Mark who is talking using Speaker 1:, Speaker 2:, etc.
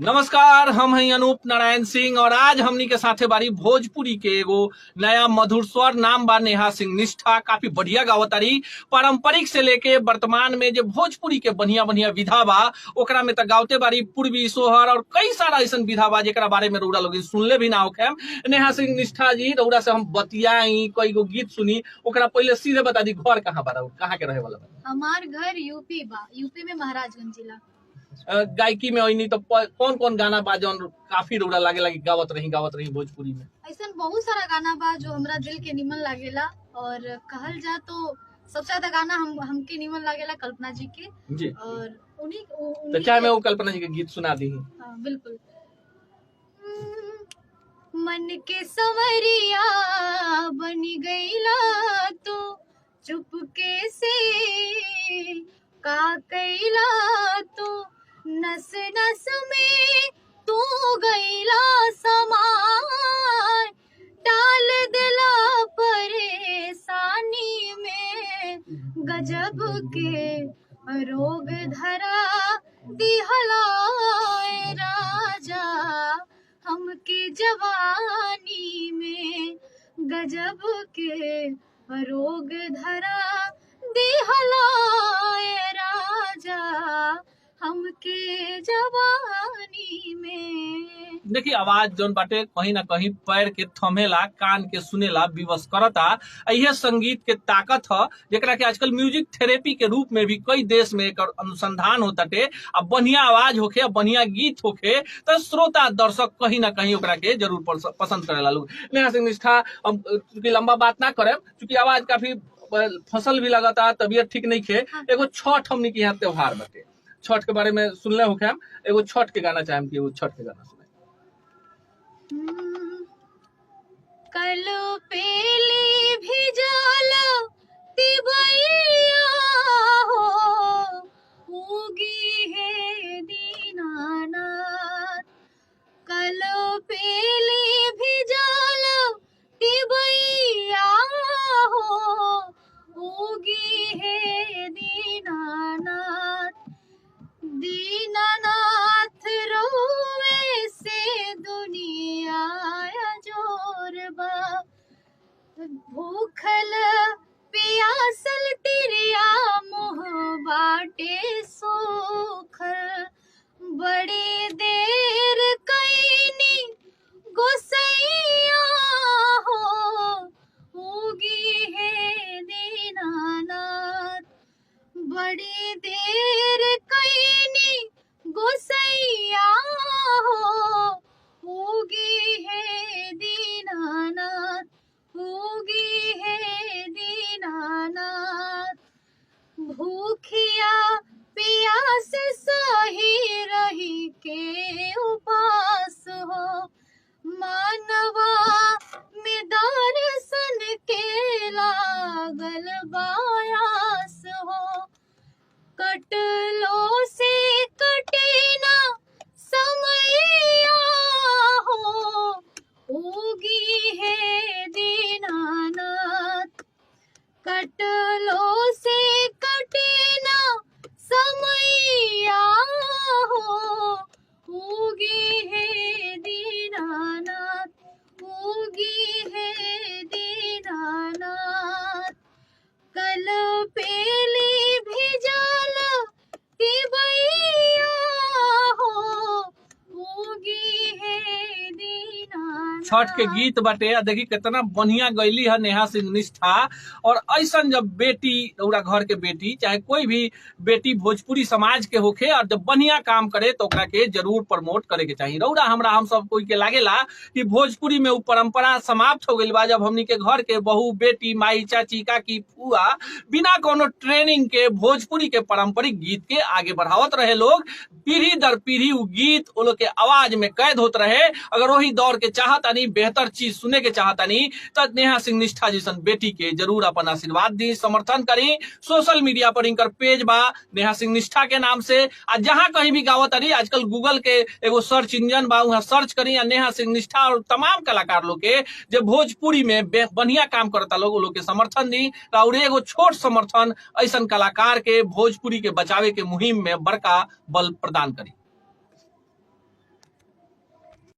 Speaker 1: नमस्कार, हम हैं अनूप नारायण सिंह और आज हमनी के साथे बारी भोजपुरी के एगो नया मधुर स्वर नाम बा नेहा सिंह निष्ठा। काफी बढ़िया गावतारी। पारंपरिक से लेके वर्तमान में जो भोजपुरी के बढ़िया बढ़िया विधा बा ओकरा में तो गावते बारी पूर्वी सोहर और कई सारा ऐसा विधा बा जेकरा बारे में रउरा लोग सुनले भी ना होखे। नेहा सिंह निष्ठा जी, रउरा से हम बतियाई, कई गो गीत सुनी, ओकरा पहले सीधे बता दी घर कहाँ बा, कहाँ के रहे वाला बा?
Speaker 2: हमार घर यूपी बा, यूपी में महाराजगंज जिला।
Speaker 1: गायकी में होइनी तो कौन कौन गाना बा जौन काफी रउरा लागे गावत रही भोजपुरी में?
Speaker 2: ऐसा बहुत सारा गाना बा जो हमरा दिल के निमन लागेला और कहल जा तो सबसे ज्यादा गाना हमके निमन लागेला कल्पना जी के
Speaker 1: जी।
Speaker 2: और उन्हीं
Speaker 1: तो चाहे मैं वो कल्पना जी के गीत सुना दी।
Speaker 2: हाँ, बिल्कुल। मन के संवरिया बनी गईला तो चुपके से का कैला तो नस नस में तू गईला समान डाल दिला परेशानी में गजब के रोग धरा दिहला राजा हमके जवानी में गजब के रोग धरा दिहला राजा हमके जवानी में।
Speaker 1: देखिए, आवाज जौन बाटे कहीं ना कहीं पैर के थमेला, कान के सुनेला, विवश करता। यह संगीत के ताकत है जेकरा के आजकल म्यूजिक थेरेपी के रूप में भी कई देश में एकर अनुसंधान होताटे। अब बढ़िया आवाज होखे, बढ़िया गीत होखे तो श्रोता दर्शक कहीं ना कहीं ओकरा के जरूर पसंद करेला लोग। नेहा सिंह निष्ठा, चूंकि लंबा बात ना करे, चूंकि आवाज काफी फसल भी लगाता, तबीयत ठीक नहीं खे। एगो छठ हमनी के यहाँ त्योहार बाटे, छठ के बारे में सुनले होखे। हम एगो छठ के गाना चाहेम कि एगो छठ के गाना सुने।
Speaker 2: कल पेली भी जालो तिबैया हो उगी है दीनानाथ। कल पेली भी जालो तिबैया हो उगी है दीनानाथ। दीनानाथ रोवे से दुनिया जोरबा भूखल पियासल तिरिया मुँह बाटे सूखल बड़ी देर कैनी गोसैया हो उगी है दीनानाथ। बड़ी देर कैनी गोसैया हो उगी है दीनानाथ उगी है दीनानाथ। भूखिया पियास सही रही के उपास हो मानवा में दर्शन के लागल बायास हो। कटलो से कटे ना समैया हो उगी है दीनानाथ। कटलो से कटे ना समैया हो उगी है दीनानाथ उगी है दीनानाथ। कल पेली भी जाला तिबैया हो उगी है दीनानाथ।
Speaker 1: छठ के गीत बाटे। देखी कितना बढ़िया गईली है नेहा सिंह निष्ठा। और ऐसा जब बेटी, रउरा घर के बेटी चाहे कोई भी बेटी भोजपुरी समाज के होखे और जब बढ़िया काम करे तो ओकरा के जरूर प्रमोट करे के चाहिए। रउरा हम सब कोई के लागेला कि भोजपुरी में वो परंपरा समाप्त हो गई बा जब हमनी के घर के बहू, बेटी, माई, चाची, काकी, फुआ बिना कोनो ट्रेनिंग के भोजपुरी के पारंपरिक गीत के आगे बढ़ावत रहे लोग। पीढ़ी दर पीढ़ी वो गीत वो लोग के आवाज में कैद होते रहे। अगर वही दौर के चाहतानी, बेहतर चीज सुने के चाहतानी तो नेहा सिंह निष्ठा जैसन बेटी के जरूर अपन आशीर्वाद दी, समर्थन करी। सोशल मीडिया पर इनकर पेज बा नेहा सिंह निष्ठा के नाम से। जहां कहीं भी गावत रही, आजकल गूगल के एगो सर्च इंजन बा, वहां सर्च करी नेहा सिंह निष्ठा और तमाम कलाकार लोग के जो भोजपुरी में बढ़िया काम करता लोग के समर्थन दी। और एगो छोट समर्थन ऐसा कलाकार के भोजपुरी के बचावे के मुहिम में बड़का बल प्रदान करी।